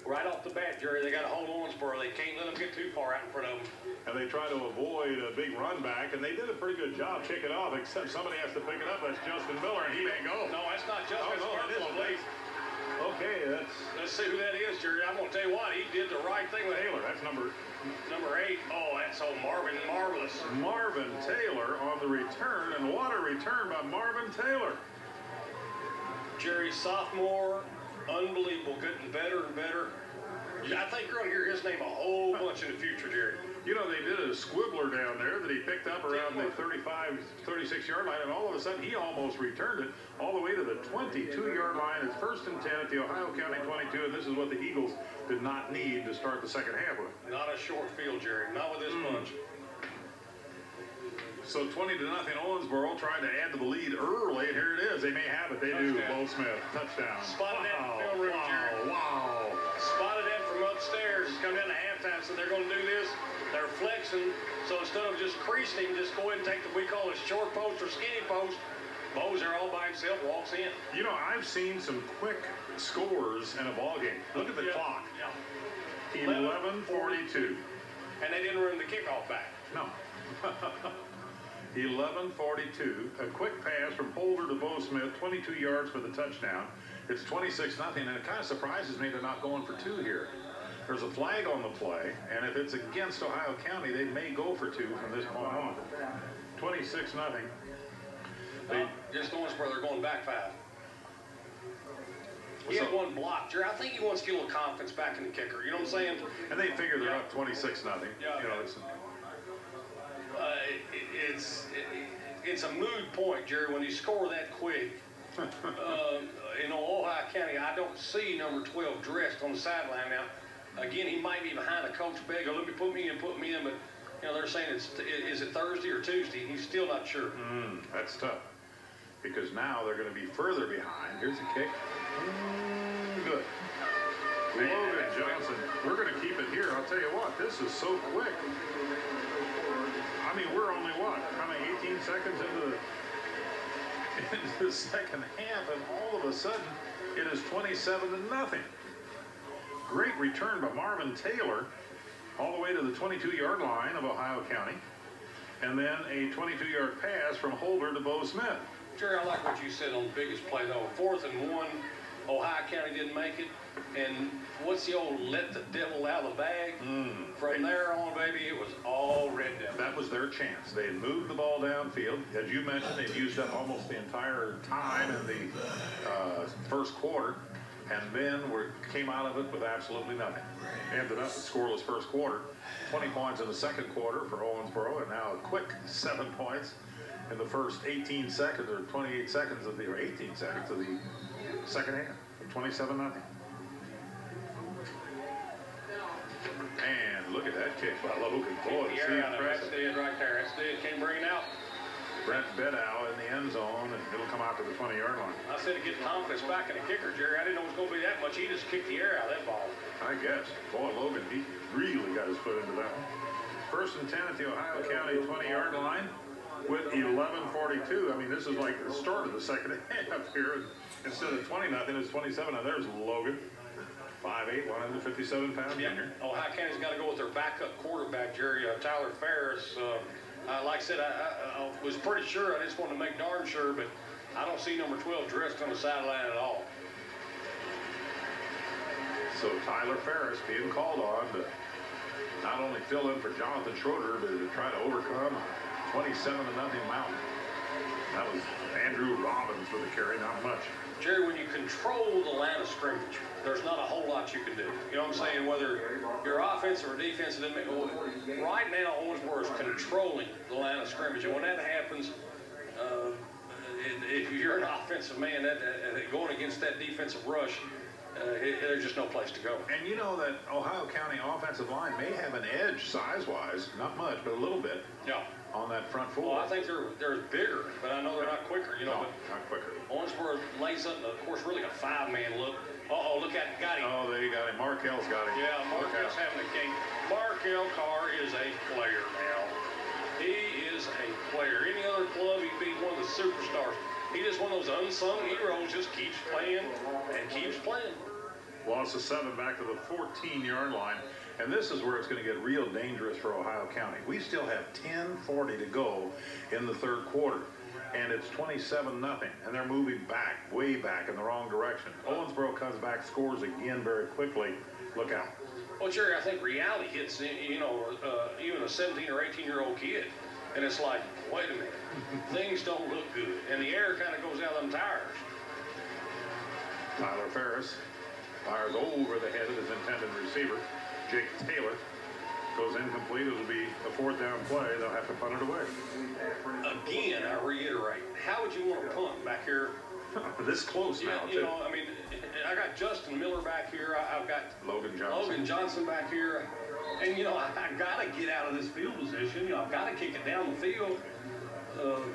Right off the bat, Jerry, they got to hold Owensboro. They can't let them get too far out in front of them. And they try to avoid a big run back, and they did a pretty good job kicking off, except somebody has to pick it up. That's Justin Miller, and he may go. No, that's not Justin. Oh, no, it isn't. Okay, let's see who that is, Jerry. I'm going to tell you what, he did the right thing with Taylor. That's number 8. Oh, that's old Marvin Marvelous. Marvin Taylor on the return, and what a return by Marvin Taylor. Jerry, sophomore, unbelievable, getting better and better. I think you're going to hear his name a whole bunch in the future, Jerry. You know, they did a squibbler down there that he picked up around the 35, 36-yard line, and all of a sudden he almost returned it all the way to the 22-yard line. It's 1st and 10 at the Ohio County 22, and this is what the Eagles did not need to start the second half with. Not a short field, Jerry. Not with this bunch. So 20-0 Owensboro trying to add to the lead early, and here it is. They may have it. They do. Bo Smith, touchdown. Spotted that in the film room, Jerry. Wow. Spotted that from upstairs. Come down to halftime, so they're going to do this. They're flexing, so instead of just creasing him, just go ahead and take what we call a short post or skinny post. Bo's there all by himself, walks in. You know, I've seen some quick scores in a ball game. Look at the clock. Yeah. 11:42. And they didn't run the kickoff back. No. 11:42. A quick pass from Holder to Bo Smith, 22 yards for the touchdown. It's 26-0, and it kind of surprises me they're not going for 2 here. There's a flag on the play, and if it's against Ohio County, they may go for 2 from this point on. 26-0. Just Owensboro, they're going back 5. He had one block, Jerry. I think he wants to get a little confidence back in the kicker. You know what I'm saying? And they figure they're up 26-0. Yeah. You know, it's a mood point, Jerry, when you score that quick. In Ohio County, I don't see number 12 dressed on the sideline now. Again, he might be behind a coach bag. Let me put me in, but you know they're saying is it Thursday or Tuesday? He's still not sure. That's tough because now they're going to be further behind. Here's a kick. Good. Logan Johnson. We're going to keep it here. I'll tell you what, this is so quick. I mean, we're only what? How many 18 seconds into the second half, and all of a sudden it is 27-0. Great return by Marvin Taylor all the way to the 22-yard line of Ohio County. And then a 22-yard pass from Holder to Bo Smith. Jerry, I like what you said on the biggest play, though. 4th and 1, Ohio County didn't make it. And what's the old let the devil out of the bag? From there on, baby, it was all red devil. That was their chance. They had moved the ball downfield. As you mentioned, they'd used up almost the entire time in the first quarter. And then came out of it with absolutely nothing. Ended up a scoreless first quarter. 20 points in the second quarter for Owensboro, and now a quick 7 points in the first 18 seconds or 28 seconds of the 18 seconds of the second half. 27-0. And look at that kick by Logan. Boy, that's dead right there. That's dead. Can't bring it out. Brent Bedow in the end zone, and it'll come out to the 20-yard line. I said to get confidence back in the kicker, Jerry. I didn't know it was going to be that much. He just kicked the air out of that ball. I guess. Boy, Logan, he really got his foot into that one. 1st and 10 at the Ohio County 20-yard line with 11:42. I mean, this is like the start of the second half here. Instead of 20-0, it's 27. Now there's Logan. 5'8", 157-pound junior. Ohio County's got to go with their backup quarterback, Jerry. Tyler Ferris. Like I said, I was pretty sure. I just wanted to make darn sure, but I don't see number 12 dressed on the sideline at all. So Tyler Ferris being called on to not only fill in for Jonathan Schroeder, but to try to overcome a 27-0 mountain. That was Andrew Robbins with the carry, not much. Jerry, when you control the line of scrimmage, there's not a whole lot you can do. You know what I'm saying? Whether you're offensive or defensive, right now Owensboro is controlling the line of scrimmage, and when that happens, if you're an offensive man, going against that defensive rush, there's just no place to go. And you know that Ohio County offensive line may have an edge size-wise, not much, but a little bit. Yeah. On that front four. Well, I think they're bigger, but I know they're not quicker. You know, no, not quicker. Owensboro lays up, of course, really a 5-man look. Look at it, got him. Oh, there you got him. Markell's got him. Yeah, Markell's having a game. Markell Carr is a player now. He is a player. Any other club, he'd be one of the superstars. He just one of those unsung heroes, just keeps playing and keeps playing. Loss of 7 back to the 14-yard line. And this is where it's going to get real dangerous for Ohio County. We still have 10:40 to go in the third quarter. And it's 27-0, and they're moving back, way back in the wrong direction. Owensboro comes back, scores again very quickly. Look out. Well, Jerry, I think reality hits, you know, even a 17 or 18-year-old kid. And it's like, wait a minute, things don't look good. And the air kind of goes out of them tires. Tyler Ferris fires over the head of his intended receiver. Jake Taylor goes incomplete. It'll be a 4th down play. They'll have to punt it away. Again, I reiterate, how would you want to punt back here? This close now, You know, I mean, I got Justin Miller back here. I've got Logan Johnson back here. And, you know, I got to get out of this field position. You know, I've got to kick it down the field.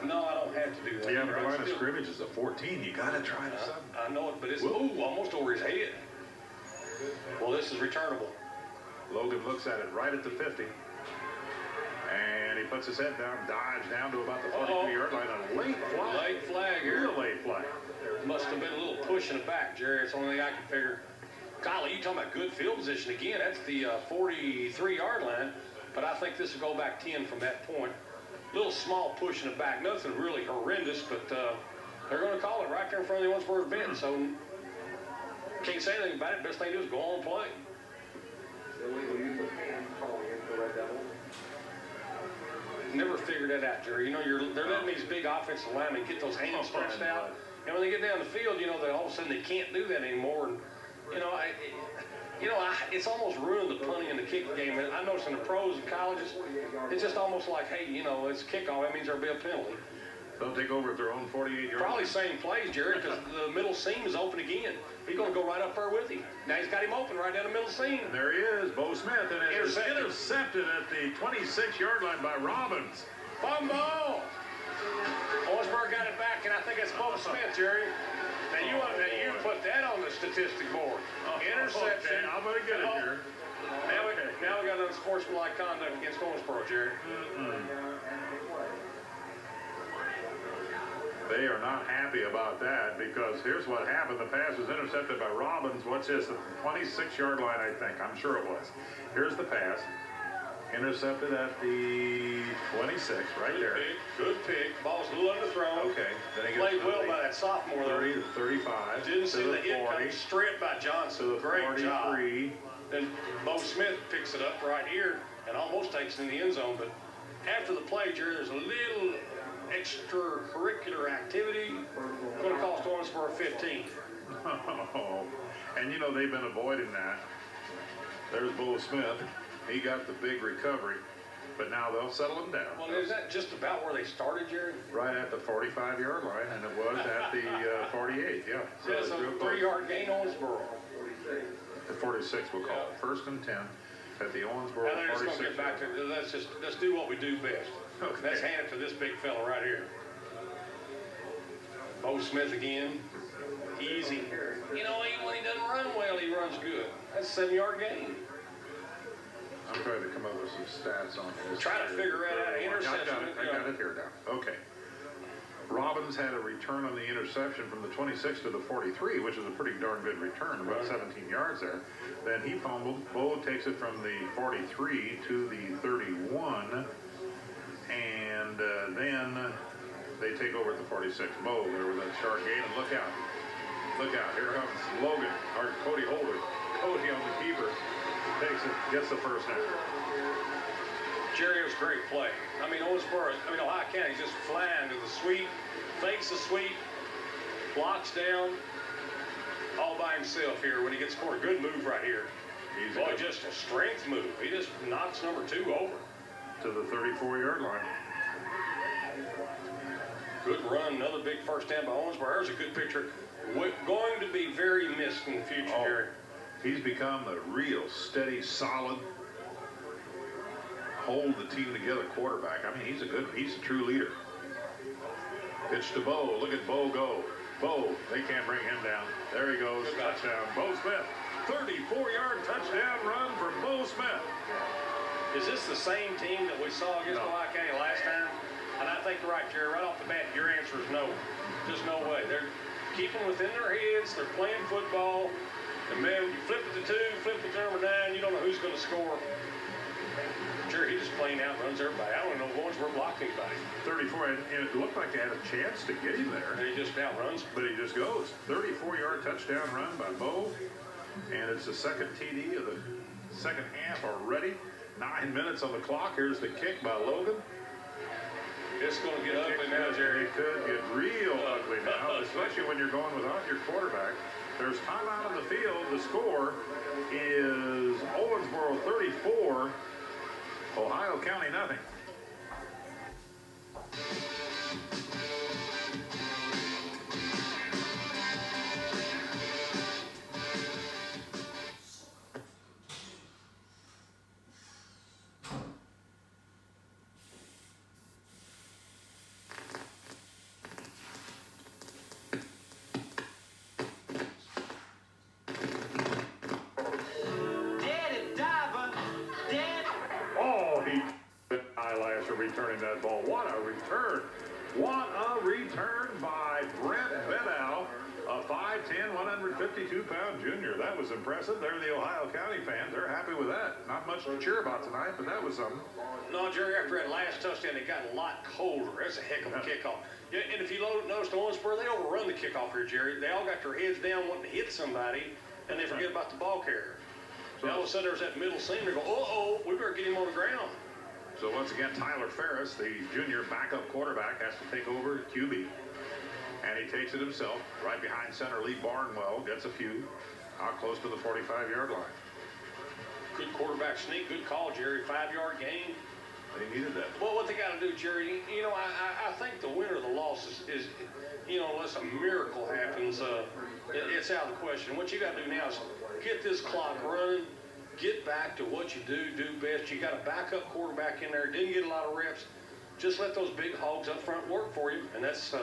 No, I don't have to do that. Yeah, but the line of scrimmage is a 14. You got to try to something. I know it, but it's almost over his head. Well, this is returnable. Logan looks at it right at the 50. And he puts his head down, dodge down to about the 43-yard line on a late flag. Late flag here. Real late flag. Must have been a little push in the back, Jerry. It's the only thing I can figure. Golly, you talking about good field position again. That's the 43-yard line. But I think this will go back 10 from that point. Little small push in the back. Nothing really horrendous, but they're going to call it right there in front of the Owensboro bench. So can't say anything about it. Best thing to do is go on and play. Never figured that out, Jerry. You know, they're letting these big offensive linemen get those hands stretched out. And when they get down the field, you know, all of a sudden they can't do that anymore. And, you know, it's almost ruined the punting and the kicking game. And I noticed in the pros and colleges, it's just almost like, hey, you know, it's kickoff. That means there'll be a penalty. They'll take over at their own 48-yard line. Probably same plays, Jerry, because the middle seam is open again. He's going to go right up there with him. Now he's got him open right down the middle seam. And there he is, Bo Smith, and it is intercepted at the 26-yard line by Robbins. Fumble! Owensboro got it back, and I think it's Bo Smith, Jerry. Now you put that on the statistic board. Interception. Okay, I'm going to get it here. Now we got unsportsmanlike conduct against Owensboro, Jerry. They are not happy about that because here's what happened. The pass was intercepted by Robbins. What's this? The 26-yard line, I think. I'm sure it was. Here's the pass. Intercepted at the 26, right there. Good pick. Ball's a little underthrown. Okay. Then he played well by that sophomore there. 30 to 35. Didn't see the hit come straight by Johnson. To the Great 43. job. Then Bo Smith picks it up right here and almost takes it in the end zone. But after the play, Jerry, there's a little extracurricular activity. Going to cost Owensboro 15. Oh, and you know they've been avoiding that. There's Bo Smith. He got the big recovery, but now they'll settle him down. Well, is that just about where they started, Jerry? Right at the 45-yard line, and it was at the 48, yeah. So it's a 3-yard gain, Owensboro. The 46, we'll call it. 1st and 10 at the Owensboro 46. Now they're just going to get back to, let's do what we do best. Okay. Let's hand it to this big fella right here. Bo Smith again. Easy. You know, even when he doesn't run well, he runs good. That's a 7-yard gain. I'm trying to come up with some stats on this. Try to figure out how to interception. I got it here now. Okay. Robbins had a return on the interception from the 26 to the 43, which is a pretty darn good return, about 17 yards there. Then he fumbled. Bo takes it from the 43 to the 31. And then they take over at the 46. Bo there with that sharp gain. And look out. Look out. Here comes Logan, or Cody Holder. Cody on the keeper. Takes it, gets the first down. Jerry, it was a great play. I mean, Ohio County just flying to the sweep, fakes the sweep, blocks down, all by himself here when he gets scored. Good move right here. Boy, just a strength move. He just knocks number 2 over. To the 34-yard line. Good run, another big first down by Owensboro. There's a good picture. Going to be very missed in the future, Jerry. He's become a real steady, solid, hold the team together quarterback. I mean, he's a true leader. Pitch to Bo. Look at Bo go. Bo, they can't bring him down. There he goes. Good touchdown. Bo Smith. 34-yard touchdown run for Bo Smith. Is this the same team that we saw against Ohio County last time? And I think you're right, Jerry. Right off the bat, your answer is no. Just no way. They're keeping within their heads. They're playing football. And man, you flip it to 2, flip it to number 9, you don't know who's going to score. Jerry, he just plain out runs everybody. I don't know if Owensboro blocked anybody. 34, and it looked like they had a chance to get him there. And he just outruns. But he just goes. 34-yard touchdown run by Bo. And it's the second TD of the second half already. 9 minutes on the clock. Here's the kick by Logan. It's going to get ugly now, Jerry. It could get real ugly now, especially when you're going without your quarterback. There's timeout on the field. The score is Owensboro 34, Ohio County nothing. Returning that ball. What a return. What a return by Brent Beddow, a 5'10", 152-pound junior. That was impressive. They're the Ohio County fans. They're happy with that. Not much to cheer about tonight, but that was something. No, Jerry, after that last touchdown, it got a lot colder. That's a heck of a kickoff. Yeah, and if you noticed Owensboro, they overrun the kickoff here, Jerry. They all got their heads down wanting to hit somebody, and they forget about the ball carrier. So all of a sudden, there's that middle seam. They go, uh-oh, we better get him on the ground. So once again, Tyler Ferris, the junior backup quarterback, has to take over QB. And he takes it himself. Right behind center, Lee Barnwell gets a few. Out close to the 45-yard line. Good quarterback sneak. Good call, Jerry. 5-yard gain. They needed that. Well, what they got to do, Jerry, you know, I think the winner of the loss is you know, unless a miracle happens, it's out of the question. What you got to do now is get this clock running. Get back to what you do best. You got a backup quarterback in there. Didn't get a lot of reps. Just let those big hogs up front work for you. And that's,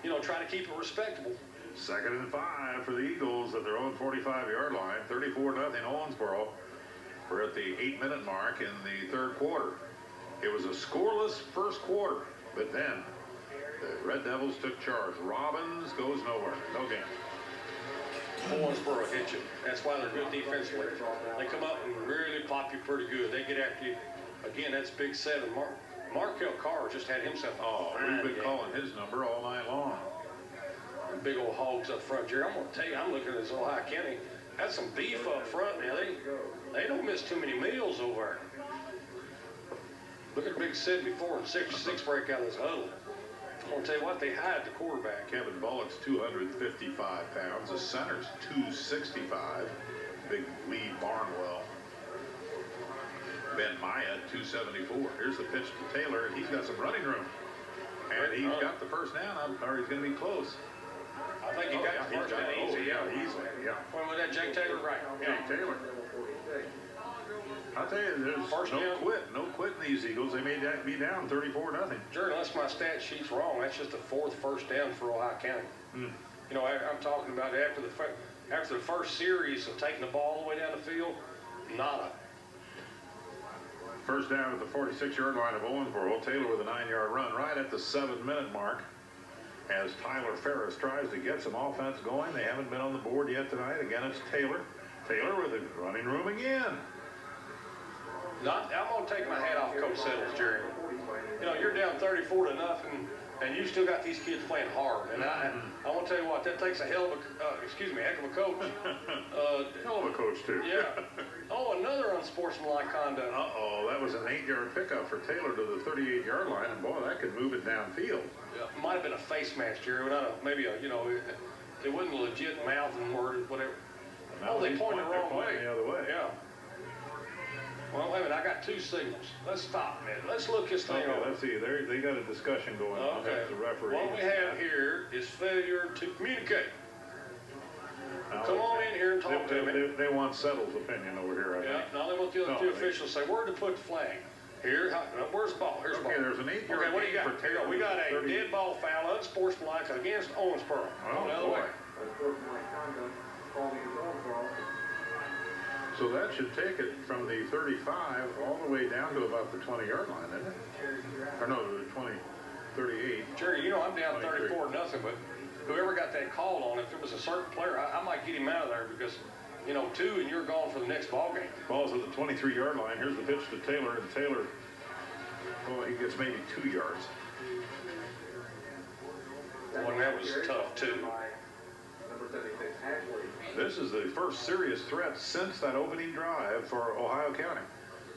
you know, try to keep it respectable. 2nd and 5 for the Eagles at their own 45-yard line. 34-0 Owensboro. We're at the 8-minute mark in the third quarter. It was a scoreless first quarter. But then the Red Devils took charge. Robbins goes nowhere. No game. Owensboro hit you. That's why they're good defensively. They come up and really pop you pretty good. They get after you. Again, that's big 7. Markel Carr just had himself. Oh, we've been calling his number all night long. Big old hogs up front, Jerry. I'm going to tell you, I'm looking at this Ohio County. That's some beef up front now. They don't miss too many meals over there. Look at the big 74 and 66 break out of this huddle. I'm going to tell you what, they hide the quarterback. Kevin Bullock's 255 pounds. The center's 265. Big Lee Barnwell. Ben Maya, 274. Here's the pitch to Taylor, and he's got some running room. And he's got the first down, or he's going to be close. I think he got the first down easy. Easily, yeah. When was that, Jake Taylor? Right. Jake Taylor. I'll tell you, there's no quit in these Eagles. They may be down 34-0. Jerry, unless my stat sheet's wrong, that's just the 4th first down for Ohio County. You know, I'm talking about after the first series of taking the ball all the way down the field, nada. First down at the 46-yard line of Owensboro. Taylor with a 9-yard run right at the 7-minute mark as Tyler Ferris tries to get some offense going. They haven't been on the board yet tonight. Again, it's Taylor. Taylor with a running room again. I'm going to take my hat off Coach Settles, Jerry. You know, you're down 34-0, and you still got these kids playing hard. And I want to tell you what, that takes a heck of a coach. Hell of a coach, too. Yeah. Oh, another unsportsmanlike conduct. Uh-oh, that was an 8-yard pickup for Taylor to the 38-yard line, and boy, that could move it downfield. Yeah, it might have been a face match, Jerry, but maybe you know, it wasn't a legit mouthing word, whatever. Oh, they pointed the wrong way. The other way. Yeah. Well, wait a minute, I got 2 signals. Let's stop a minute. Let's look this thing over. Let's see. They got a discussion going on. Okay. The referee. What we have here is failure to communicate. Now, come on in here and talk to me. They want Settle's opinion over here, I think. Now they want the other 2 officials say, where to put the flag? Here, where's the ball? Here's the ball. Okay, there's an 8-yard Okay, what do you got? Here We got a dead ball foul, unsportsmanlike against Owensboro. Oh, the other way. So that should take it from the 35 all the way down to about the 20-yard line, isn't it? Or no, the 38. Jerry, you know I'm down 34-0, but whoever got that call on, if it was a certain player, I might get him out of there because, you know, 2 and you're gone for the next ball game. Ball's at the 23-yard line. Here's the pitch to Taylor, and Taylor, oh, he gets maybe 2 yards. Well, that was tough, too. This is the first serious threat since that opening drive for Ohio County.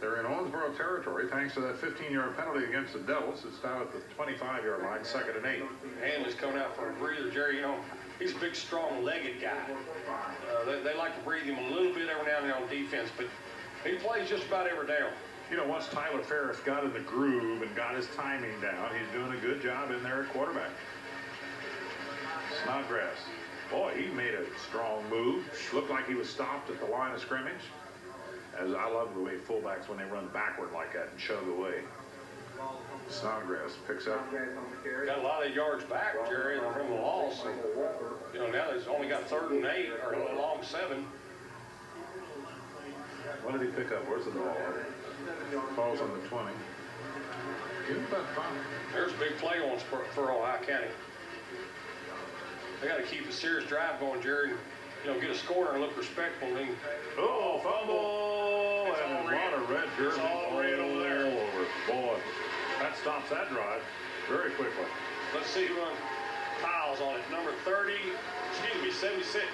They're in Owensboro territory thanks to that 15-yard penalty against the Devils. It's down at the 25-yard line, 2nd and 8. Hanley's coming out for a breather, Jerry. You know, he's a big, strong-legged guy. They like to breathe him a little bit every now and then on defense, but he plays just about every down. You know, once Tyler Ferris got in the groove and got his timing down, he's doing a good job in there at quarterback. Snodgrass. Boy, he made a strong move. Looked like he was stopped at the line of scrimmage. As I love the way fullbacks, when they run backward like that and chug away. Snodgrass picks up. Got a lot of yards back, Jerry, from the loss. And, you know, now they've only got 3rd and 8, or a long 7. What did he pick up? Where's the ball? Falls on the 20. Give him about 5. There's a big play on for Ohio County. They got to keep a serious drive going, Jerry. You know, get a score and look respectful. And then, oh, fumble! And a lot of red jersey all red over there. Over. Boy, that stops that drive very quickly. Let's see who piles on it. Number 30, excuse me, 76.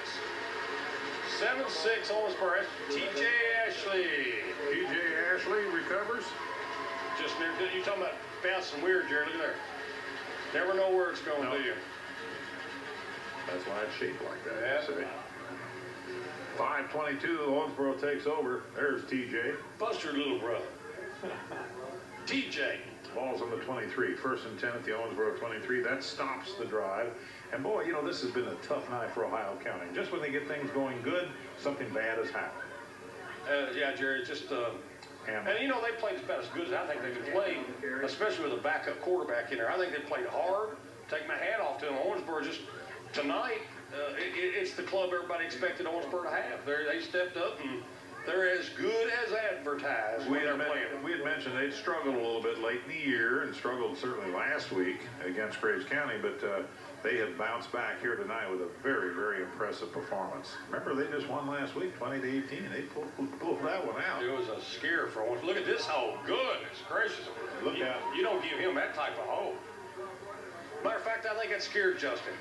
7-6 Owensboro. T.J. Ashley. T.J. Ashley recovers. Just near. You talking about bouncing weird, Jerry? Look at there. Never know where it's going, do you? That's why it's shaped like that. Yeah. 5:22, Owensboro takes over. There's TJ. Buster, little brother. TJ. Ball's on the 23. 1st and 10 at the Owensboro 23. That stops the drive. And boy, you know, this has been a tough night for Ohio County. Just when they get things going good, something bad has happened. Yeah, Jerry, just... and, you know, they played about as good as I think they could play, especially with a backup quarterback in there. I think they played hard. Take my hat off to them. Owensboro just... Tonight, it's the club everybody expected Owensboro to have. They stepped up, and they're as good as advertised when they're playing. We had mentioned they'd struggled a little bit late in the year and struggled certainly last week against Graves County, but they have bounced back here tonight with a very, very impressive performance. Remember, they just won last week, 20-18. They pulled that one out. It was a scare for Owensboro. Look at this hole. Goodness gracious. Look out. You don't give him that type of hole. Matter of fact, I think that scared Justin.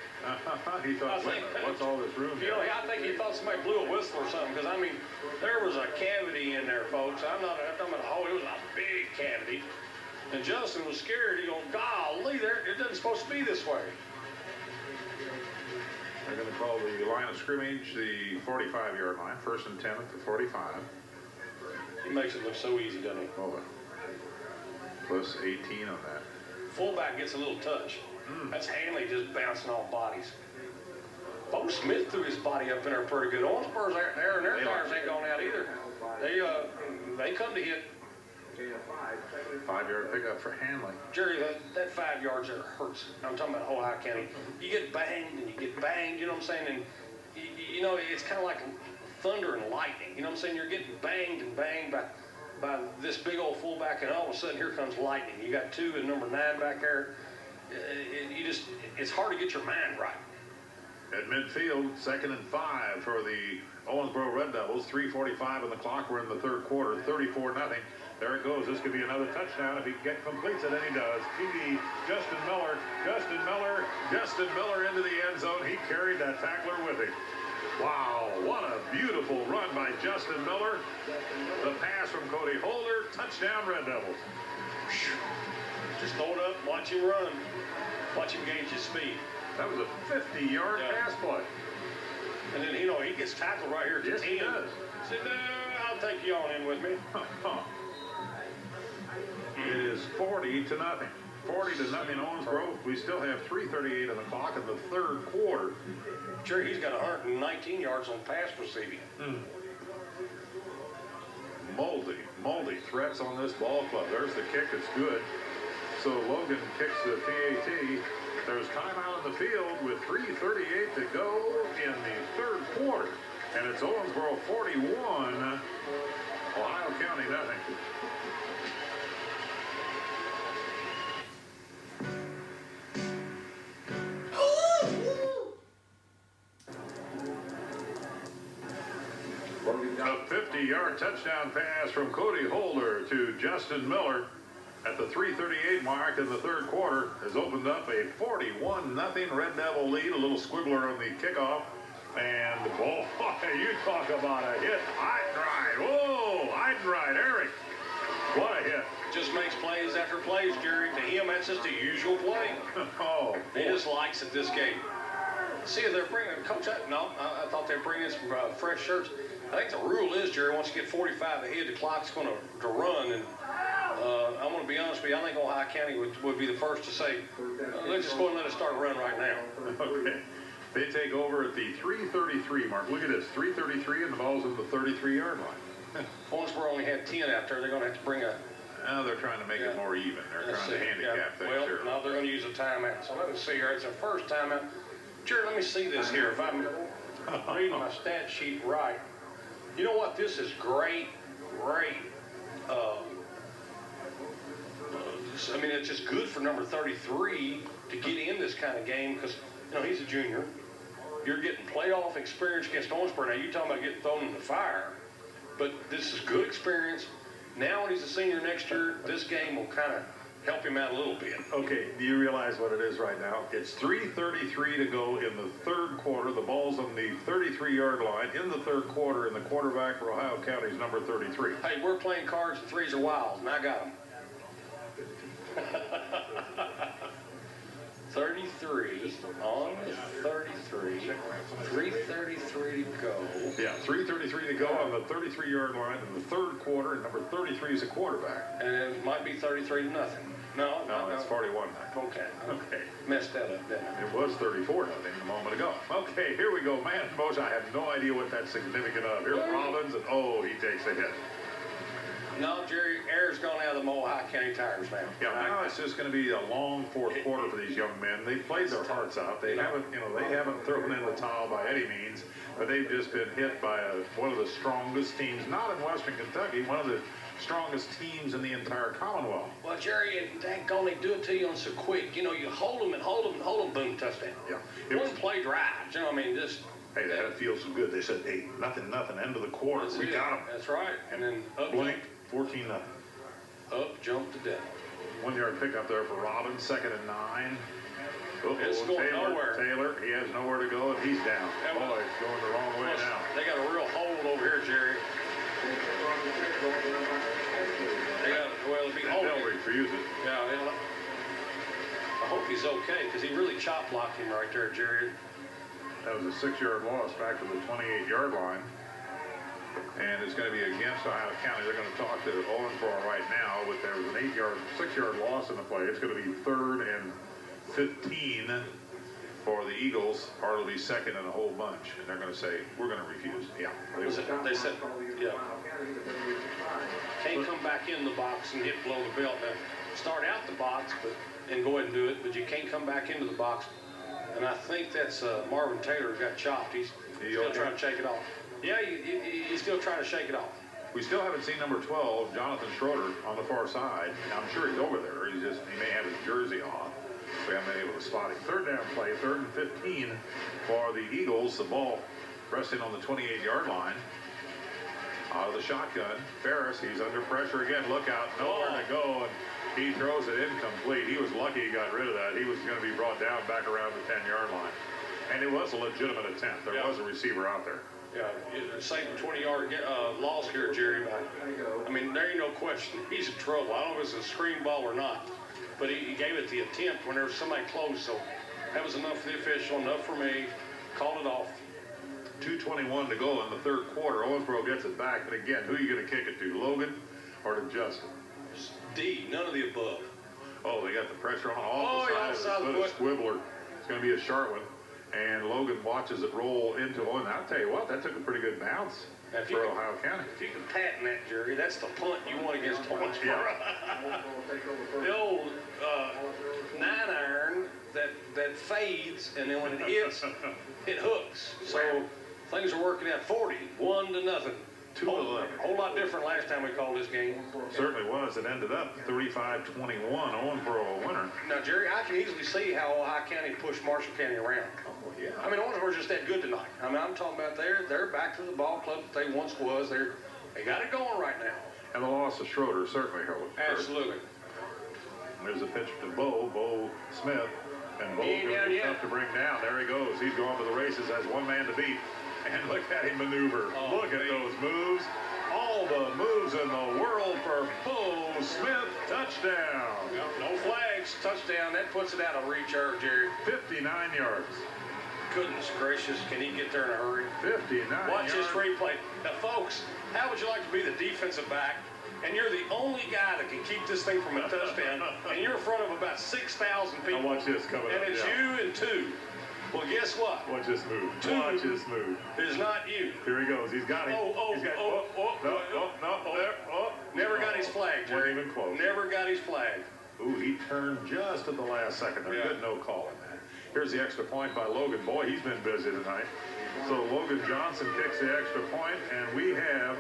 He thought, what's all this room here? You know, I think he thought somebody blew a whistle or something, because, I mean, there was a cavity in there, folks. I'm talking about a hole. It was a big cavity. And Justin was scared. He goes, golly, it doesn't supposed to be this way. They're going to call the line of scrimmage the 45-yard line. 1st and 10 at the 45. He makes it look so easy, doesn't he? Oh, plus 18 on that. Fullback gets a little touch. That's Hanley just bouncing off bodies. Bo Smith threw his body up in there pretty good. Owensboro's there, and their tires ain't gone out either. They come to hit. 5-yard pickup for Hanley. Jerry, that 5 yards there hurts. I'm talking about Ohio County. You get banged and you get banged, you know what I'm saying? And, you know, it's kind of like thunder and lightning. You know what I'm saying? You're getting banged and banged by this big old fullback, and all of a sudden here comes lightning. You got 2 and number 9 back there. It's hard to get your mind right. At midfield, 2nd and 5 for the Owensboro Red Devils. 3:45 on the clock. We're in the 3rd quarter. 34-0. There it goes. This could be another touchdown if he completes it, and he does. TD, Justin Miller into the end zone. He carried that tackler with him. Wow, what a beautiful run by Justin Miller. The pass from Cody Holder. Touchdown, Red Devils. Just throw it up, watch him run. Watch him gauge his speed. That was a 50-yard pass play. And then, you know, he gets tackled right here at the 10. He does. Said, no, I'll take you on in with me. It is 40-0. 40-0 Owensboro. We still have 3:38 on the clock in the 3rd quarter. Sure, he's got 119 yards on pass receiving. Moldy threats on this ball club. There's the kick. It's good. So Logan kicks the PAT. There's timeout in the field with 3:38 to go in the 3rd quarter. And it's Owensboro 41, Ohio County nothing. 40-yard touchdown pass from Cody Holder to Justin Miller at the 3:38 mark in the third quarter has opened up a 41-0 Red Devil lead. A little squibbler on the kickoff. And, boy, you talk about a hit. Heidenreich. Whoa, Heidenreich, Eric. What a hit. Just makes plays after plays, Jerry. To him, that's just the usual play. Oh, He just likes it this game. See if they're bringing, Coach, I thought they were bringing in some fresh shirts. I think the rule is, Jerry, once you get 45 ahead, the clock's going to run. And I'm going to be honest with you, I think Ohio County would be the first to say, let's just go and let it start a run right now. Okay. They take over at the 3:33 mark. Look at this, 3:33, and the ball's in the 33-yard line. Owensboro only had 10 out there. They're going to have to bring a... Now they're trying to make it more even. They're trying to handicap things well, here. now they're going to use a timeout. So let me see here. It's their first timeout. Jerry, let me see this here. If I'm reading my stat sheet right. You know what? This is great. I mean, it's just good for number 33 to get in this kind of game because, you know, he's a junior. You're getting playoff experience against Owensboro. Now, you're talking about getting thrown in the fire. But this is good experience. Now when he's a senior next year, this game will kind of help him out a little bit. Okay, do you realize what it is right now? It's 3:33 to go in the third quarter. The ball's on the 33-yard line in the third quarter, and the quarterback for Ohio County is number 33. Hey, we're playing cards and threes are wild, and I got them. 33 on 33. 3:33 to go. Yeah, 3:33 to go on the 33-yard line in the third quarter, and number 33 is a quarterback. And it might be 33 to nothing. No, it's 41. Okay. Okay. Messed that up, didn't I? It was 34 a moment ago. Okay, here we go. Man in motion. I have no idea what that's significant of. Here's Robbins, and oh, he takes a hit. No, Jerry, air's gone out of the Ohio County Tigers now. Yeah, now it's just going to be a long fourth quarter for these young men. They've played their hearts out. They haven't thrown in the towel by any means, but they've just been hit by one of the strongest teams, not in Western Kentucky, one of the strongest teams in the entire Commonwealth. Well, Jerry, and dang, they do it to you on so quick. You know, you hold them and hold them and hold them, boom, touchdown. Yeah. One play drives. You know, I mean, just. Hey, that feels so good. They said, hey, nothing, end of the quarter. We got them. That's right. And then up. Blink, 14-0. Up, jump to death. 1-yard pickup there for Robbins, 2nd and 9. It's going nowhere. Taylor, he has nowhere to go, and he's down. Oh, it's going the wrong way now. They got a real hold over here, Jerry. It'll be holding. They'll refuse it. Yeah, I hope he's okay, because he really chop blocked him right there, Jerry. That was a 6-yard loss back to the 28-yard line. And it's going to be against Ohio County. They're going to talk to Owensboro right now, but there was an 6-yard loss in the play. It's going to be 3rd and 15 for the Eagles, or it'll be 2nd and a whole bunch. And they're going to say, we're going to refuse. Yeah. They said, yeah. Can't come back in the box and hit below the belt. Now, start out the box and go ahead and do it, but you can't come back into the box. And I think that's Marvin Taylor got chopped. He's still trying to shake it off. Yeah, he's still trying to shake it off. We still haven't seen number 12, Jonathan Schroeder, on the far side. I'm sure he's over there. He may have his jersey off. We haven't been able to spot him. 3rd down play, 3rd and 15 for the Eagles. The ball resting on the 28-yard line. Out of the shotgun, Ferris, he's under pressure again. Look out, nowhere to go, and he throws it incomplete. He was lucky he got rid of that. He was going to be brought down back around the 10-yard line. And it was a legitimate attempt. There was a receiver out there. Yeah, same 20-yard loss here, Jerry. I mean, there ain't no question. He's in trouble. I don't know if it's a screen ball or not, but he gave it the attempt when there was somebody close. So that was enough for the official, enough for me. Called it off. 2:21 to go in the third quarter. Owensboro gets it back, but again, who are you going to kick it to, Logan or to Justin? D, none of the above. Oh, they got the pressure on all the side of the foot. Squibbler. It's going to be a short one. And Logan watches it roll into one. I'll tell you what, that took a pretty good bounce for Ohio County. If you can patent that, Jerry, that's the punt you want against Owensboro. Yeah. The old 9-iron that fades, and then when it hits, it hooks. So things are working out 41-0. 2-11. A whole lot different last time we called this game. Certainly was. It ended up 35-21. Owensboro a winner. Now, Jerry, I can easily see how Ohio County pushed Marshall County around. Oh, yeah. I mean, Owensboro's just that good tonight. I mean, I'm talking about they're back to the ball club that they once was. They're They got it going right now. And the loss of Schroeder certainly hurt. Absolutely. There's a pitch to Bo Smith. And Bo He ain't going down to be yet. tough to bring down. There he goes. He's going to the races as one man to beat. And look at him maneuver. Oh, look at those moves. All the moves in the world for Bo Smith. Touchdown. No flags. Touchdown. That puts it out of reach, Jerry. 59 yards. Goodness gracious. Can he get there in a hurry? 59 Watch yards. this replay. Now, folks, how would you like to be the defensive back, and you're the only guy that can keep this thing from a touchdown, and you're in front of about 6,000 people. Now watch this coming and up. it's yeah. you and two. Well, guess what? Watch this move. Two Watch this move. is not you. Here he goes. He's got him. He's got, there. Never got his flag, Jerry. Wasn't even close. Never got his flag. Ooh, he turned just at the last second. There. Yeah. Good no call in that. Here's the extra point by Logan. Boy, he's been busy tonight. So Logan Johnson kicks the extra point, and we have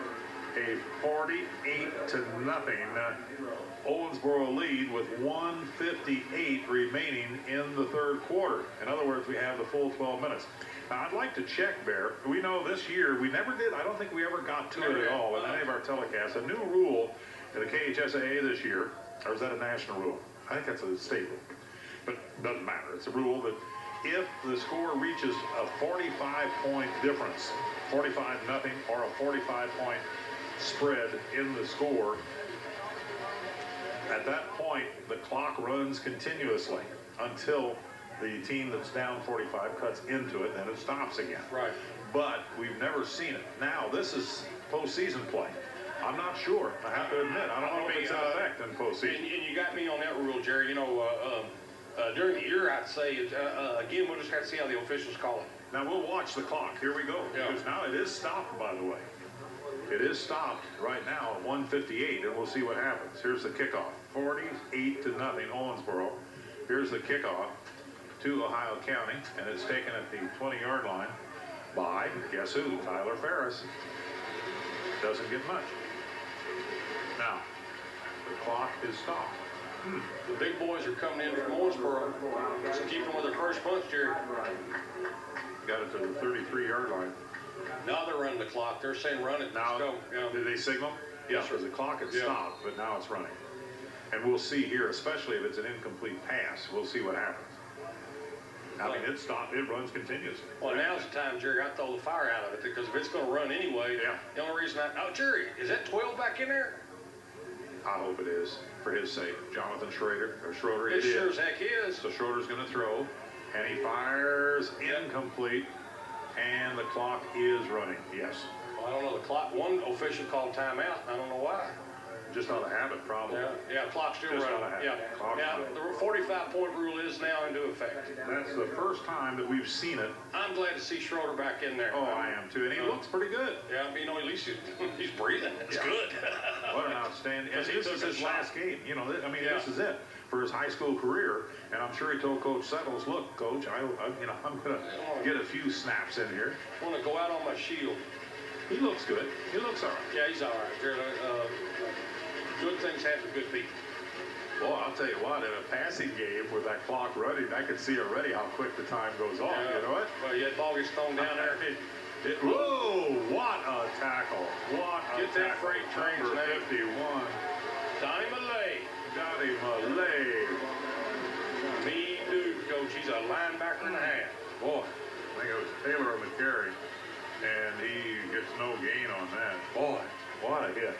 a 48-0 Owensboro lead with 1:58 remaining in the third quarter. In other words, we have the full 12 minutes. Now, I'd like to check, Bear. We know this year, we never did, I don't think we ever got to it at all in any of our telecasts. A new rule in the KHSAA this year, or is that a national rule? I think that's a state rule. But it doesn't matter. It's a rule that if the score reaches a 45-point difference, 45-0 or a 45-point spread in the score, at that point, the clock runs continuously until the team that's down 45 cuts into it, then it stops again. Right. But we've never seen it. Now, this is postseason play. I'm not sure. I have to admit, I don't know if it's in effect in postseason. And you got me on that rule, Jerry. You know, during the year, I'd say, again, we'll just have to see how the officials call it. Now, we'll watch the clock. Here we go. Yeah. Because now it is stopped, by the way. It is stopped right now at 1:58, and we'll see what happens. Here's the kickoff. 48-0 Owensboro. Here's the kickoff to Ohio County, and it's taken at the 20-yard line by, guess who? Tyler Ferris. Doesn't get much. Now, the clock is stopped. The big boys are coming in from Owensboro. So keep them with their first punch, Jerry. Got it to the 33-yard line. Now they're running the clock. They're saying run it. Now, Let's go. Yeah. did they signal? Yes, sir. The clock is Yeah. stopped, but now it's running. And we'll see here, especially if it's an incomplete pass, we'll see what happens. I mean, it stopped, it runs continuously. Well, now's the time, Jerry. I throw the fire out of it because if it's going to run anyway, Yeah. the only reason Jerry, is that 12 back in there? I hope it is, for his sake. Jonathan Schroeder, It sure as heck is. So Schroeder's going to throw, and he fires incomplete, and the clock is running. Yes. Well, I don't know. The clock, one official called timeout. I don't know why. Just out of habit, probably. Yeah, clock's still Just running. out of habit. Yeah, Clock's yeah. running. The 45-point rule is now into effect. That's the first time that we've seen it. I'm glad to see Schroeder back in there. Oh, I am too, and he looks pretty good. Yeah, I mean, at least he's breathing. It's Yeah. good. What an outstanding, and Because he this took is a his shot. last game. You know, I mean, Yeah. this is it for his high school career. And I'm sure he told Coach Settles, look, Coach, I'm going to get a few snaps in here. I want to go out on my shield. He looks good. He looks all right. Yeah, he's all right. Jerry, good things happen to good people. Well, I'll tell you what, in a passing game with that clock running, I can see already how quick the time goes off. Yeah. You know what? Well, yeah, ball gets thrown down there. Whoa, what a tackle. What a Get that tackle. freight train's Number name. 51. Donnie Malay. Johnny Malay. Mean dude, Coach. He's a linebacker and a half. Boy, I think it was Taylor McCary, and he gets no gain on that. Boy, what a hit.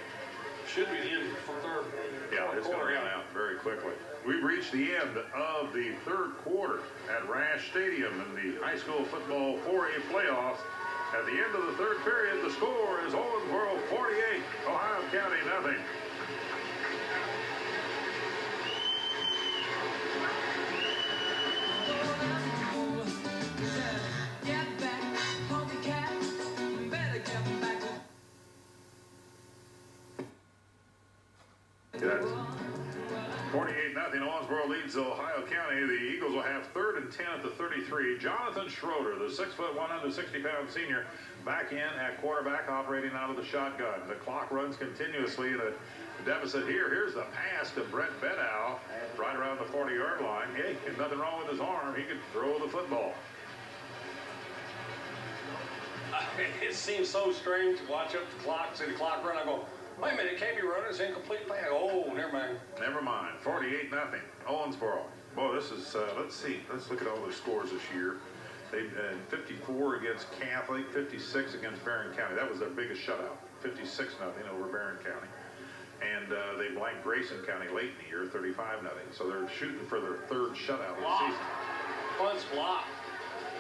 Should be the end for third. Yeah, it's going to quarter, run yeah. out very quickly. We've reached the end of the third quarter at Rash Stadium in the high school football 4A playoffs. At the end of the third period, the score is Owensboro 48, Ohio County nothing. That's 48-0. Owensboro leads Ohio County. The Eagles will have 3rd and 10 at the 33. Jonathan Schroeder, the 6'1", 160-pound senior, back in at quarterback, operating out of the shotgun. The clock runs continuously. The deficit here. Here's the pass to Brett Bedow, right around the 40-yard line. Hey, nothing wrong with his arm. He could throw the football. It seems so strange to watch up the clock, see the clock run. I go, wait a minute, it can't be running. It's incomplete pass. Oh, never mind. Never mind. 48-0. Owensboro. Boy, this is, let's see. Let's look at all their scores this year. They 54 against Catholic, 56 against Barron County. That was their biggest shutout. 56-0 over Barron County. And they blanked Grayson County late in the year, 35-0. So they're shooting for their third shutout of the season. Punch block.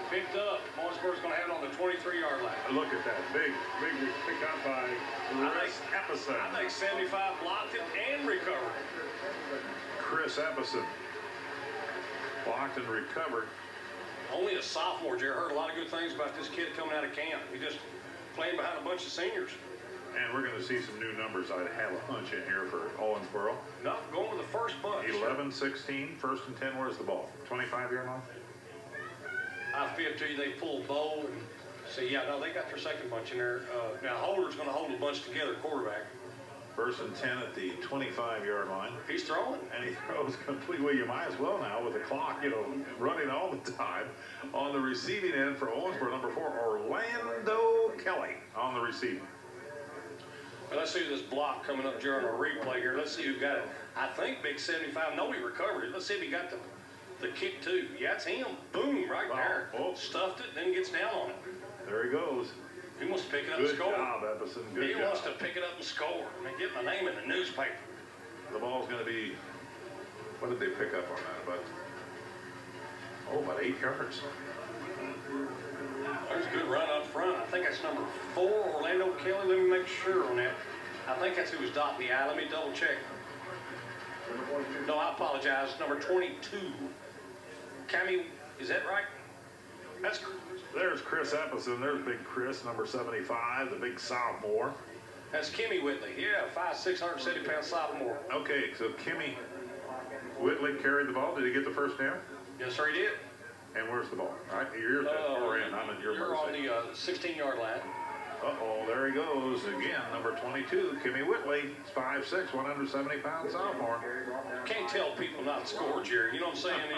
Picked up. Owensboro's going to have it on the 23-yard line. Look at that. Big pick up by Chris Epison. I think 75 blocked it and recovered. Chris Epison blocked and recovered. Only a sophomore, Jerry. Heard a lot of good things about this kid coming out of camp. He just playing behind a bunch of seniors. And we're going to see some new numbers. I have a hunch in here for Owensboro. No, going with the first bunch. 11-16, first and 10. Where's the ball? 25-yard line? I feel to you, they pull bowl and say, yeah, no, they got their second bunch in there. Now, Holder's going to hold a bunch together, quarterback. First and 10 at the 25-yard line. He's throwing. And he throws complete. Well, you might as well now with the clock, running all the time. On the receiving end for Owensboro, number 4, Orlando Kelly on the receiving. Well, let's see this block coming up during our replay here. Let's see who got it. I think Big 75. No, he recovered it. Let's see if he got the kick too. Yeah, it's him. Boom, right there. Oh. Stuffed it, then gets down on it. There he goes. He wants to pick it up and score. Good job, Epison. Good job. He wants to pick it up and score. I mean, get my name in the newspaper. The ball's going to be, what did they pick up on that? About 8 yards. There's a good run up front. I think that's number 4, Orlando Kelly. Let me make sure on that. I think that's who was dotting the I. Let me double check. No, I apologize. Number 22. Cammy, is that right? There's Chris Epison. There's big Chris, number 75, the big sophomore. That's Kimmy Whitley. Yeah, 5'6", 170-pound sophomore. Okay, so Kimmy Whitley carried the ball. Did he get the first down? Yes, sir, he did. And where's the ball? All right, you're far in. I'm at your You're mercy. on the 16-yard line. Uh-oh, there he goes again. Number 22, Kimmy Whitley, 5'6", 170-pound sophomore. Can't tell people not to score, Jerry. You know what I'm saying?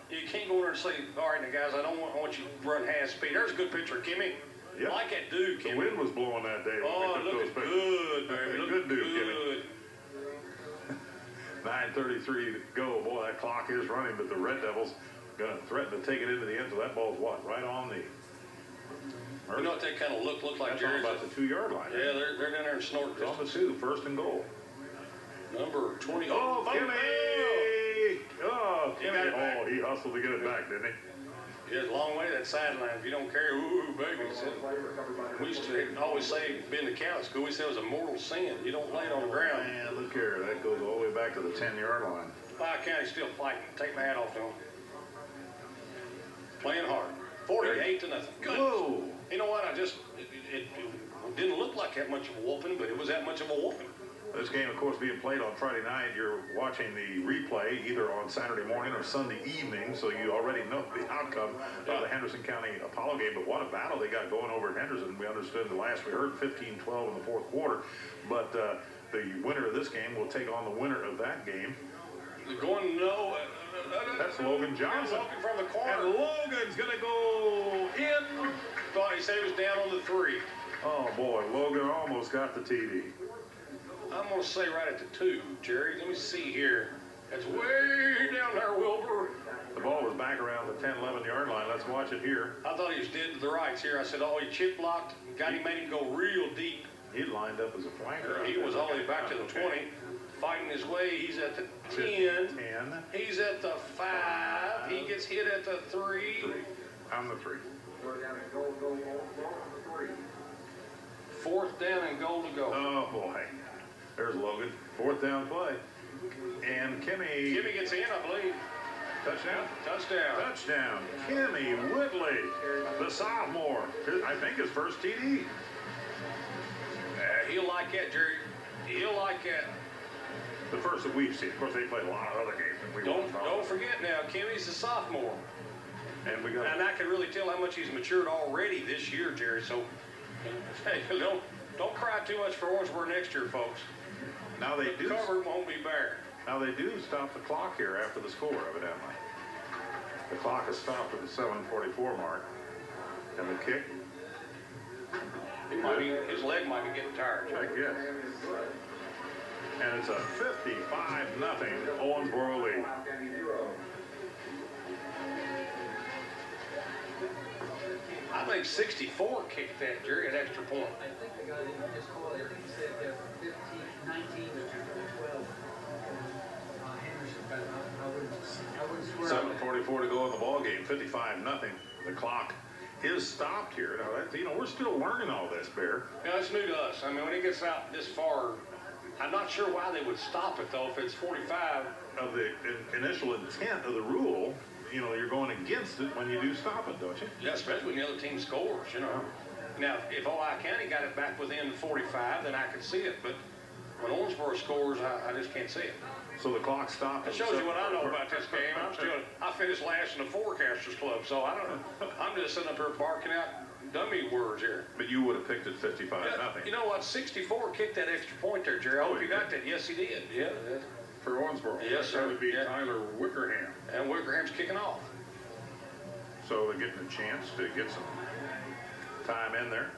You can't go in there and say, all right, now, guys, I want you to run half speed. There's a good picture of Kimmy. Yep. I like that dude, Kimmy. The wind was blowing that day. Oh, looking good, baby. Good dude, good. Kimmy. 9:33 to go. Boy, that clock is running, but the Red Devils going to threaten to take it into the end. So that ball's what? Right on the... You know what that kind of look like, That's Jerry? about the 2-yard line. Yeah, they're down there and snorting. It's on the 2, first and goal. Number 20. Oh, Kimmy! Oh, He got it back. Oh, he hustled to get it back, didn't he? Yeah, it's a long way to that sideline. If you don't carry, ooh, baby. We used to always say, being in the Catholic school, we said it was a mortal sin. You don't lay it on the ground. Man, look here. That goes all the way back to the 10-yard line. Five County's still fighting. Take my hat off to them. Playing hard. 48-0. Good. Whoa! You know what? It didn't look like that much of a whooping, but it was that much of a whooping. This game, of course, being played on Friday night. You're watching the replay either on Saturday morning or Sunday evening, so you already know the outcome of the Henderson County Apollo game. But what a battle they got going over at Henderson. We understood we heard 15-12 in the fourth quarter. But the winner of this game will take on the winner of that game. Going no. That's Logan Johnson. Walking from the corner. And Logan's going to go in. Thought he said he was down on the 3. Oh, boy. Logan almost got the TD. I'm going to say right at the 2, Jerry. Let me see here. That's way down there, Wilbur. The ball was back around the 10, 11-yard line. Let's watch it here. I thought he was dead to the rights here. I said, oh, he chip blocked. Made him go real deep. He lined up as a flanker. He was all the way back to the 20. Fighting his way. He's at the 10. 10. He's at the 5. He gets hit at the 3. I'm the 3. Fourth down and goal to go. Oh, boy. There's Logan. 4th down play. And Kimmy. Kimmy gets in, I believe. Touchdown? Touchdown. Touchdown. Kimmy Whitley, the sophomore. I think his first TD. He'll like that, Jerry. He'll like that. The first that we've seen. Of course, they played a lot of other games. Don't forget now, Kimmy's a sophomore. And I can really tell how much he's matured already this year, Jerry. So, hey, don't cry too much for Owensboro next year, folks. Now they do. Cover won't be bare. Now they do stop the clock here after the score, evidently. The clock is stopped at the 7:44 mark. And the kick his leg might be getting tired. I guess. And it's a 55-0 Owensboro lead. I think 64 kicked that, Jerry, an extra point. I think the guy that just called it, he said 15, 19 to 12. Henderson, but I wouldn't swear. 7:44 to go in the ball game. 55-0. The clock is stopped here. Now, you know, we're still learning all this, Bear. Yeah, it's new to us. I mean, when it gets out this far, I'm not sure why they would stop it, though, if it's 45. Of the initial intent of the rule, you know, you're going against it when you do stop it, don't you? Yeah, especially when the other team scores, you know. Now, if Ojai County got it back within 45, then I could see it. But when Owensboro scores, I just can't see it. So the clock stopped. It shows you what I know about this game. I finished last in the Forecasters Club, so I don't know. I'm just sitting up here barking out dummy words here. But you would have picked it 55-0. You know what? 64 kicked that extra point there, Jerry. I hope you got that. Yes, he did. Yeah. For Owensboro. Yes, sir. That would be Yeah. Tyler Wickerham. And Wickerham's kicking off. So they're getting a chance to get some time in there.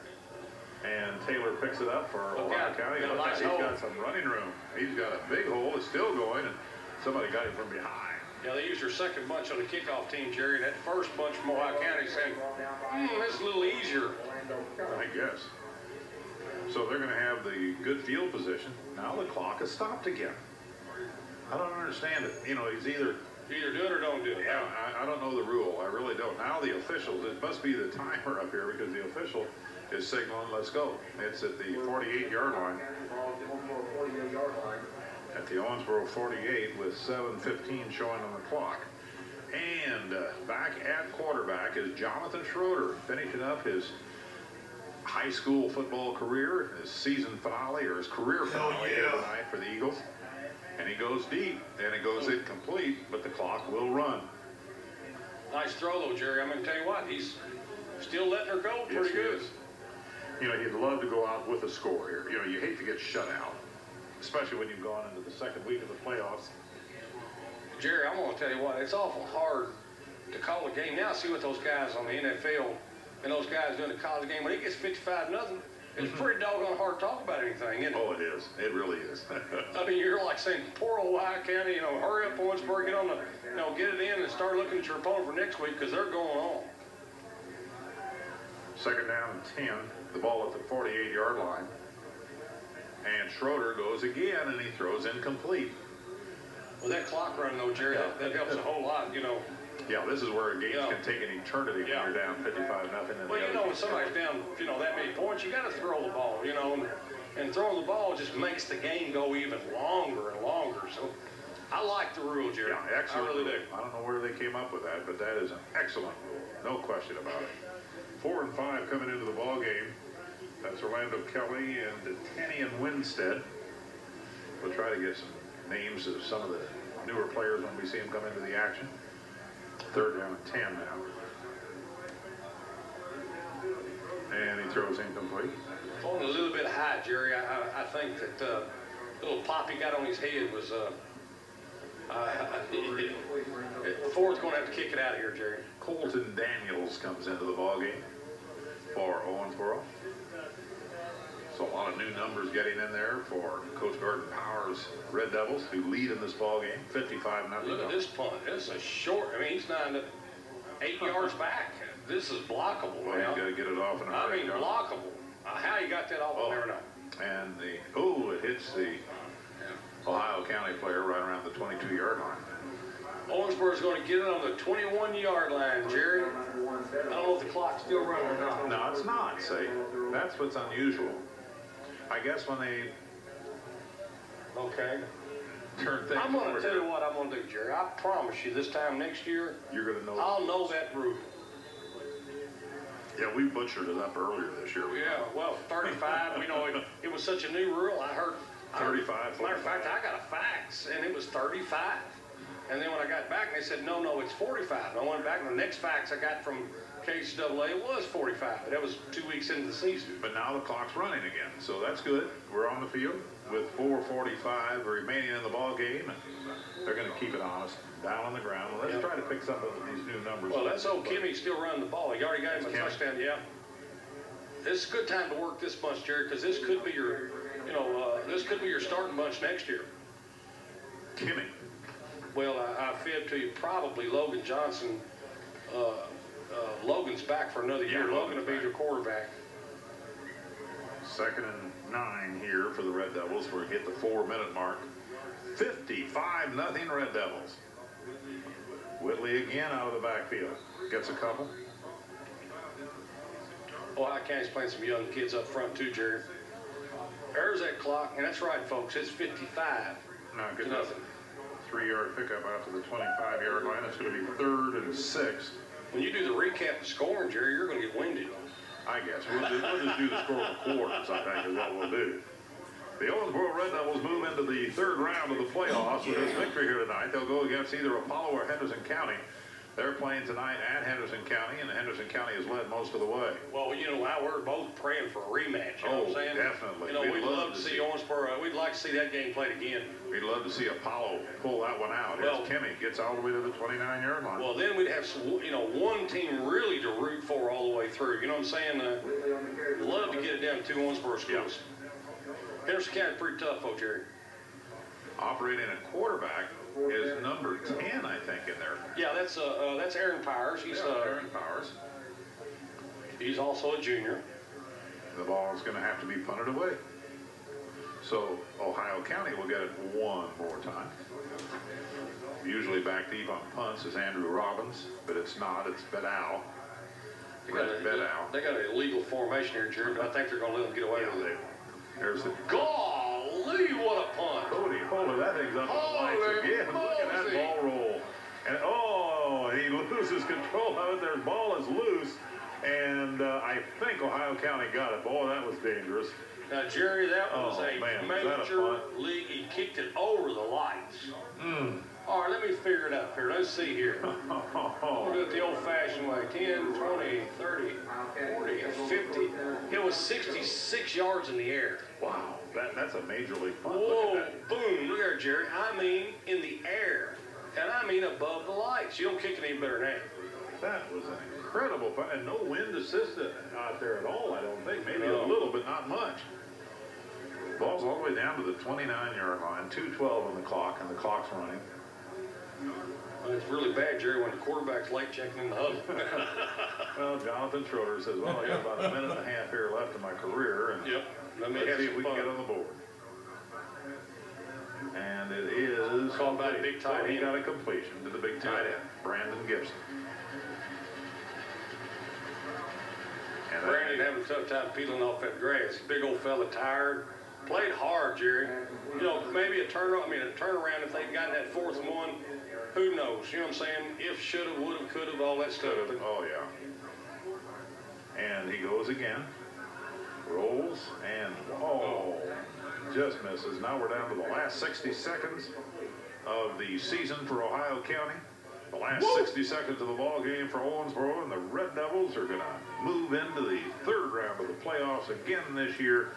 And Taylor picks it up for Ojai County. Got a nice He's hole. got some running room. He's got a big hole. It's still going, and somebody got him from behind. Yeah, they used their second bunch on the kickoff team, Jerry. That first bunch from Ojai County saying, this is a little easier. I guess. So they're going to have the good field position. Now the clock is stopped again. I don't understand it. You know, he's either You either do it or don't do it. Yeah, I don't know the rule. I really don't. Now the officials, it must be the timer up here because the official is signaling, let's go. It's at the 48-yard line. At the Owensboro 48 with 7:15 showing on the clock. And back at quarterback is Jonathan Schroeder, finishing up his high school football career, his season finale, or his career finale tonight for the Eagles. And he goes deep, and it goes incomplete, but the clock will run. Nice throw, though, Jerry. I'm going to tell you what, he's still letting her go pretty good. Is. You know, you'd love to go out with a score here. You know, you hate to get shut out, especially when you've gone into the second week of the playoffs. Jerry, I'm going to tell you what, it's awful hard to call a game. Now see what those guys on the NFL and those guys doing the college game, when it gets 55-0, it's pretty doggone hard to talk about anything, isn't it? Oh, it is. It really is. I mean, you're like saying, poor old Ojai County, you know, hurry up, Owensboro, get on the, you know, get it in and start looking at your opponent for next week because they're going on. Second down and 10. The ball at the 48-yard line. And Schroeder goes again, and he throws incomplete. With that clock running, though, Jerry, that helps a whole lot, you know. Yeah, this is where games can take an eternity when you're down 55-0. Well, you know, when somebody's down, you know, that many points, you got to throw the ball, you know, and throwing the ball just makes the game go even longer and longer. So I like the rule, Jerry. Yeah, excellent. I really do. I don't know where they came up with that, but that is an excellent rule. No question about it. 4 and 5 coming into the ball game. That's Orlando Kelly and Tenney and Winstead. We'll try to get some names of some of the newer players when we see them come into the action. Third down and 10 now. And he throws incomplete. Throwing a little bit high, Jerry. I think that little pop he got on his head was Ford's going to have to kick it out of here, Jerry. Colton Daniels comes into the ball game for Owensboro. So a lot of new numbers getting in there for Coach Gordon Powers' Red Devils, who lead in this ball game, 55-0. Look at this punt. This is short. I mean, he's 8 yards back. This is blockable. Well, now. you got to get it off in a I mean, blockable. How you got that off, I'll never know. And it hits the Ohio County player right around the 22-yard line. Owensboro's going to get it on the 21-yard line, Jerry. I don't know if the clock's still running or not. No, it's not, see. That's what's unusual. I guess when they Okay. turn things I'm going over to tell here, you what I'm going to do, Jerry. I promise you this time next year, you're going to know. I'll know that rule. Yeah, we butchered it up earlier this year. Yeah, well, 35, you know, it was such a new rule. I heard 35, Matter of fact, I got a fax, and it was 35. And then when I got back, they said, no, it's 45. And I went back, and the next fax I got from KHSAA was 45. But that was 2 weeks into the season. But now the clock's running again, so that's good. We're on the field with 4:45 remaining in the ball game, and they're going to keep it honest, down on the ground. Let's try to pick some of these new numbers. Well, that's old Kimmy still running the ball. He already got him a touchdown, yeah. it's a good time to work this bunch, Jerry, because this could be your, this could be your starting bunch next year. Kimmy. Well, I fib to you, probably Logan Johnson. Logan's back for another year. Logan will be your quarterback. 2nd and 9 here for the Red Devils. We're hit the 4-minute mark. 55-0 Red Devils. Whitley again out of the backfield. Gets a couple. Ohio County's playing some young kids up front too, Jerry. There's that clock, and that's right, folks. It's 55. Now, good enough. 3-yard pickup out to the 25-yard line. It's going to be 3rd and 6. When you do the recap of scoring, Jerry, you're going to get winded. I guess. We'll just do the score for quarters, I think, is what we'll do. The Owensboro Red Devils move into the 3rd round of the playoffs with this victory here tonight. They'll go against either Apollo or Henderson County. They're playing tonight at Henderson County, and Henderson County has led most of the way. Well, we're both praying for a rematch. You know what I'm saying? Definitely. We'd love to see Owensboro. We'd like to see that game played again. We'd love to see Apollo pull that one out. Well, Kimmy gets all the way to the 29-yard line. Well, then we'd have some, one team really to root for all the way through. You know what I'm saying? Love to get it down to 2 Owensboro schools. Henderson County pretty tough, though, Jerry. Operating a quarterback is number 10, I think, in there. Yeah, that's Aaron Powers. Aaron Powers. He's also a junior. The ball is going to have to be punted away. So Ohio County will get it one more time. Usually back deep on punts is Andrew Robbins, but it's not. It's Bedau. They got an illegal formation here, Jerry, but I think they're going to let them get away with it. There's the Golly, what a punt. Holy, that thing's up in the lights again. Look at that ball roll. And he loses control of it. Their ball is loose. And I think Ohio County got it. Boy, that was dangerous. Now, Jerry, that was a major punt? league. He kicked it over the lights. All right, let me figure it out here. Let's see here. We'll do it the old-fashioned way. 10, 20, 30, 40, 50. It was 66 yards in the air. Wow, that's a major league punt. Whoa, boom. Look there, Jerry. I mean in the air. And I mean above the lights. You don't kick it any better than that. That was an incredible punt. And no wind assistant out there at all, I don't think. Maybe a little, but not much. Ball's all the way down to the 29-yard line. 2:12 on the clock, and the clock's running. Well, it's really bad, Jerry, when the quarterback's late checking in the huddle. Well, Jonathan Schroeder says, well, I got about a minute and a half here left in my career. And Yep. let's see if we can get on the board. And it is called by the big tight end. He got a completion to the big tight end, Brandon Gibson. And Brandon having a tough time peeling off that grass. Big old fella, tired. Played hard, Jerry. Maybe a turnaround if they'd gotten that 4th and 1. Who knows? You know what I'm saying? If, shoulda, woulda, coulda, all that stuff. Oh, yeah. And he goes again. Rolls and, just misses. Now we're down to the last 60 seconds of the season for Ohio County. The last 60 seconds of the ball game for Owensboro, and the Red Devils are going to move into the 3rd round of the playoffs again this year,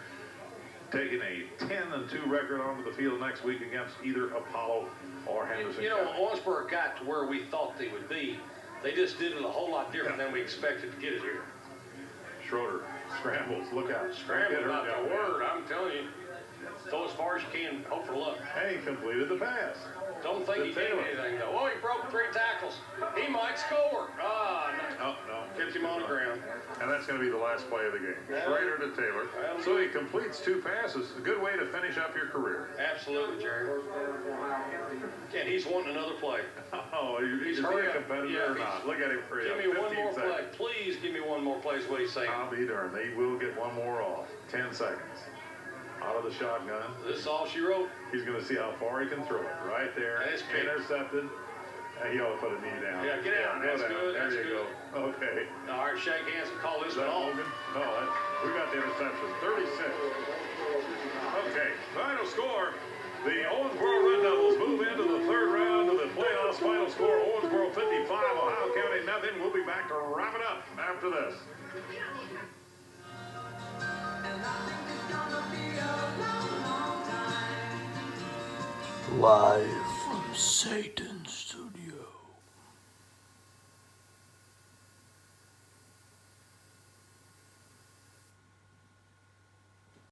taking a 10-2 record onto the field next week against either Apollo or Henderson County. Owensboro got to where we thought they would be. They just did it a whole lot different than we expected to get it here. Schroeder scrambles. Look out. Scramble, not the word. I'm telling you. Throw as far as you can. Hope for luck. And he completed the pass. Don't think he did anything, though. Oh, he broke 3 tackles. He might score. No. Kept him on the ground. And that's going to be the last play of the game. Schrader to Taylor. So he completes 2 passes. A good way to finish up your career. Absolutely, Jerry. And he's wanting another play. Oh, is he a competitor or not? Look at him free up. Give me one more play. Please give me one more play is what he's saying. I'll be darned. They will get one more off. 10 seconds. Out of the shotgun. This is all she wrote. He's going to see how far he can throw it. Right there. And it's intercepted. He ought to put a knee down. Yeah, get out. That's good. There you go. Okay. All right, shake hands and call this one off. No, we got the interception. 36. Okay, final score. The Owensboro Red Devils move into the 3rd round of the playoffs. Final score, Owensboro 55, Ohio County nothing. We'll be back to wrap it up after this. Live from Satan's